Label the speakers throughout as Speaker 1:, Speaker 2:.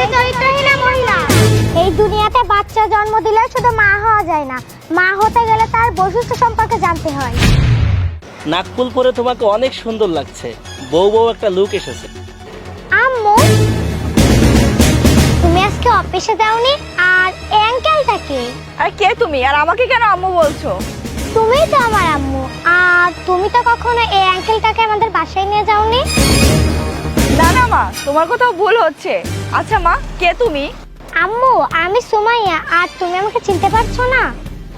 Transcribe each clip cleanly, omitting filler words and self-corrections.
Speaker 1: যে চরিত্রহীনা মহিলা। এই দুনিয়াতে বাচ্চা জন্ম দিলে শুধু মা হওয়া যায় না, মা হতে গেলে তার বৈশিষ্ট্য সম্পর্কে জানতে হয়।
Speaker 2: নাকফুল পরে তোমাকে অনেক সুন্দর লাগছে, বউ বউ একটা লুক এসেছে।
Speaker 1: আম্মু, তুমি আজকে অফিসে যাওনি? আর এই আঙ্কেলটাকে?
Speaker 3: আর কে তুমি, আর আমাকে কেন আম্মু বলছো?
Speaker 1: তুমিই তো আমার আম্মু। আর তুমি তো কখনো এই আঙ্কেলটাকে আমাদের বাসায় নিয়ে যাওনি।
Speaker 3: না না মা, তোমার কোথাও ভুল হচ্ছে। আচ্ছা মা, কে তুমি?
Speaker 1: আম্মু, আমি সুমাইয়া। আর তুমি আমাকে চিনতে পারছো না?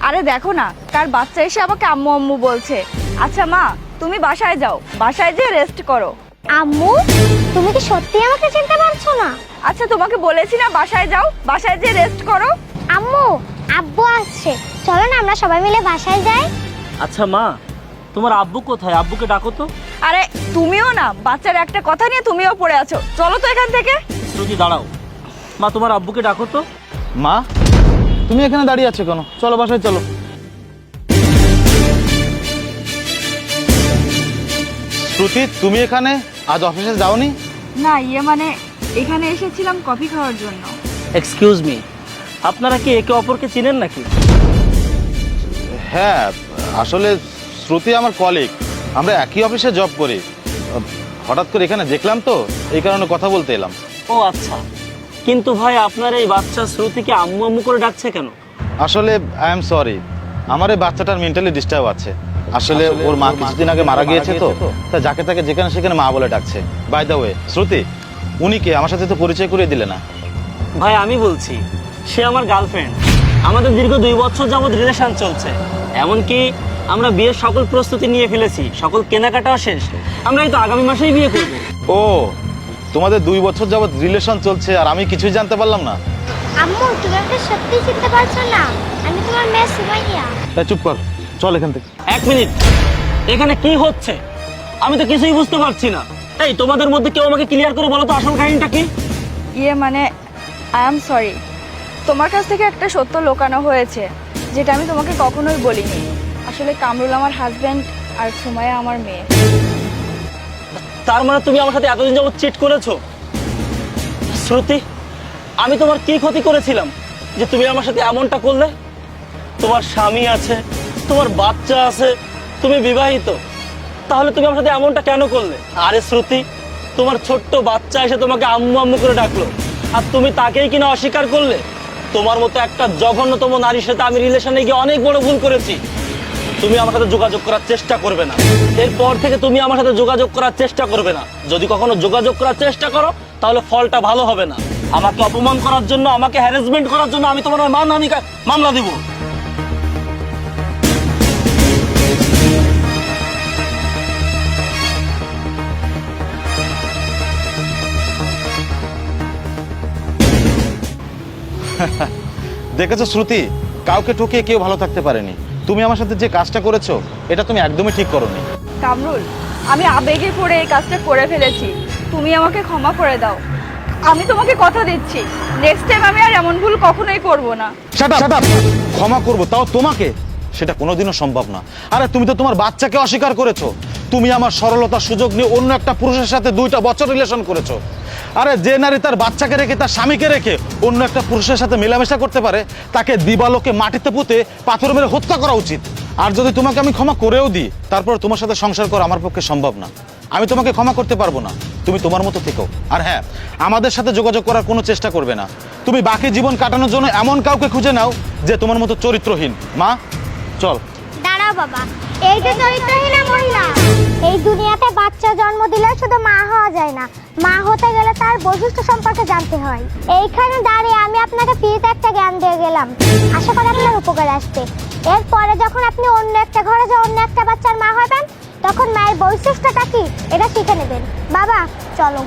Speaker 3: আরে দেখো না, কার বাচ্চা এসে আমাকে আম্মু আম্মু বলছে। আচ্ছা মা, তুমি বাসায় যাও, বাসায় যেয়ে রেস্ট করো।
Speaker 1: আম্মু, তুমি কি সত্যি আমাকে চিনতে পারছো না?
Speaker 3: আচ্ছা তোমাকে বলেছি না বাসায় যাও, বাসায় যেয়ে রেস্ট করো।
Speaker 1: আম্মু, আব্বু আসছে, চলো না আমরা সবাই মিলে বাসায় যাই।
Speaker 2: আচ্ছা মা, তোমার আব্বু কোথায়? আব্বুকে ডাকো তো।
Speaker 3: আরে তুমিও না, বাচ্চার একটা কথা নিয়ে তুমিও পড়ে আছো। চলো তো এখান থেকে।
Speaker 2: শ্রুতি দাঁড়াও, মা তোমার আব্বুকে ডাকো তো।
Speaker 4: মা, তুমি এখানে দাঁড়িয়ে আছো কেন? চলো বাসায় চলো। শ্রুতি, তুমি এখানে আজ অফিসে যাওনি?
Speaker 3: না মানে এখানে এসেছিলাম কফি খাওয়ার জন্য।
Speaker 2: এক্সকিউজ মি, আপনারা কি একে অপরকে চিনেন নাকি?
Speaker 4: হ্যাঁ, আসলে শ্রুতি আমার কলিগ, আমরা একই অফিসে জব করি। হঠাৎ করে এখানে দেখলাম তো, এই কারণে কথা বলতে এলাম।
Speaker 2: ও আচ্ছা, কিন্তু ভাই আপনার এই বাচ্চা শ্রুতিকে আম্মু আম্মু করে ডাকছে কেন?
Speaker 4: আসলে আই এম সরি, আমার এই বাচ্চাটার মেন্টালি ডিস্টার্ব আছে। আসলে ওর মা কিছুদিন আগে মারা গিয়েছে তো, তা যাকে তাকে যেখানে সেখানে মা বলে ডাকছে। বাই দ্য ওয়ে, শ্রুতি, উনি কে? আমার সাথে তো পরিচয় করিয়ে দিলে না।
Speaker 2: ভাই আমি বলছি, সে আমার গার্লফ্রেন্ড। আমাদের দীর্ঘ 2 বছর যাবৎ রিলেশন চলছে, এমনকি আমরা বিয়ের সকল প্রস্তুতি নিয়ে ফেলেছি, সকল কেনাকাটাও শেষ। আমরা এই তো আগামী মাসেই বিয়ে করব।
Speaker 4: ও, তোমাদের 2 বছর যাবৎ রিলেশন চলছে আর আমি কিছুই জানতে পারলাম না।
Speaker 1: আম্মু, তুমি আমাকে সত্যি চিনতে পারছো না? আমি তোমার মেয়ে সুমাইয়া।
Speaker 4: তাই চুপ কর, চল এখান থেকে।
Speaker 2: 1 মিনিট, এখানে কি হচ্ছে আমি তো কিছুই বুঝতে পারছি না। এই তোমাদের মধ্যে কেউ আমাকে ক্লিয়ার করে বলো তো আসল কাহিনীটা কি?
Speaker 3: মানে আই এম সরি, তোমার কাছ থেকে একটা সত্য লুকানো হয়েছে, যেটা আমি তোমাকে কখনোই বলিনি। আসলে কামরুল আমার হাজবেন্ড আর সুমাইয়া আমার মেয়ে।
Speaker 2: তার মানে তুমি আমার সাথে এতদিন যাবত চিট করেছো? শ্রুতি, আমি তোমার কি ক্ষতি করেছিলাম যে তুমি আমার সাথে এমনটা করলে? তোমার স্বামী আছে, তোমার বাচ্চা আছে, তুমি বিবাহিত, তাহলে তুমি আমার সাথে এমনটা কেন করলে? আরে শ্রুতি, তোমার ছোট্ট বাচ্চা এসে তোমাকে আম্মু আম্মু করে ডাকলো, আর তুমি তাকেই কিনা অস্বীকার করলে? তোমার মতো একটা জঘন্যতম নারীর সাথে আমি রিলেশনে গিয়ে অনেক বড় ভুল করেছি। তুমি আমার সাথে যোগাযোগ করার চেষ্টা করবে না, এরপর থেকে তুমি আমার সাথে যোগাযোগ করার চেষ্টা করবে না। যদি কখনো যোগাযোগ করার চেষ্টা করো তাহলে ফলটা ভালো হবে না। আমাকে অপমান করার জন্য, আমাকে হ্যারাসমেন্ট করার জন্য আমি তোমার মানহানি মামলা দিব।
Speaker 4: দেখেছো শ্রুতি, কাউকে ঠকিয়ে কেউ ভালো থাকতে পারেনি। তুমি আমার সাথে যে কাজটা করেছো, এটা তুমি একদমই ঠিক করোনি।
Speaker 3: কামরুল, আমি আবেগে পড়ে এই কাজটা করে ফেলেছি, তুমি আমাকে ক্ষমা করে দাও। আমি তোমাকে কথা দিচ্ছি, নেক্সট টাইম আমি আর এমন ভুল কখনোই করব না।
Speaker 4: Shut up! ক্ষমা করবো তাও তোমাকে? সেটা কোনোদিনও সম্ভব না। আরে তুমি তো তোমার বাচ্চাকে অস্বীকার করেছো। তুমি আমার সরলতার সুযোগ নিয়ে অন্য একটা পুরুষের সাথে 2টা বছর রিলেশন করেছো। আরে যে নারী তার বাচ্চাকে রেখে, তার স্বামীকে রেখে অন্য একটা পুরুষের সাথে মেলামেশা করতে পারে, তাকে দিবালোকে মাটিতে পুঁতে পাথর মেরে হত্যা করা উচিত। আর যদি তোমাকে আমি ক্ষমা করেও দিই, তারপর তোমার সাথে সংসার করা আমার পক্ষে সম্ভব না। আমি তোমাকে ক্ষমা করতে পারবো না। তুমি তোমার মতো থেকো। আর হ্যাঁ, আমাদের সাথে যোগাযোগ করার কোনো চেষ্টা করবে না। তুমি বাকি জীবন কাটানোর জন্য এমন কাউকে খুঁজে নাও যে তোমার মতো চরিত্রহীন। মা, চল।
Speaker 1: দাঁড়াও বাবা, এই যে চরিত্রহীনা মহিলা। এই দুনিয়াতে বাচ্চা জন্ম দিলে শুধু মা হওয়া যায় না, মা হতে গেলে তার বৈশিষ্ট্য সম্পর্কে জানতে হয়। এইখানে দাঁড়িয়ে আমি আপনাকে ফ্রিতে একটা জ্ঞান দিয়ে গেলাম, আশা করি আপনার উপকার আসবে। এরপরে যখন আপনি অন্য একটা ঘরে যে অন্য একটা বাচ্চার মা হবেন, তখন মায়ের বৈশিষ্ট্যটা কি এটা শিখে নেবেন। বাবা চলো।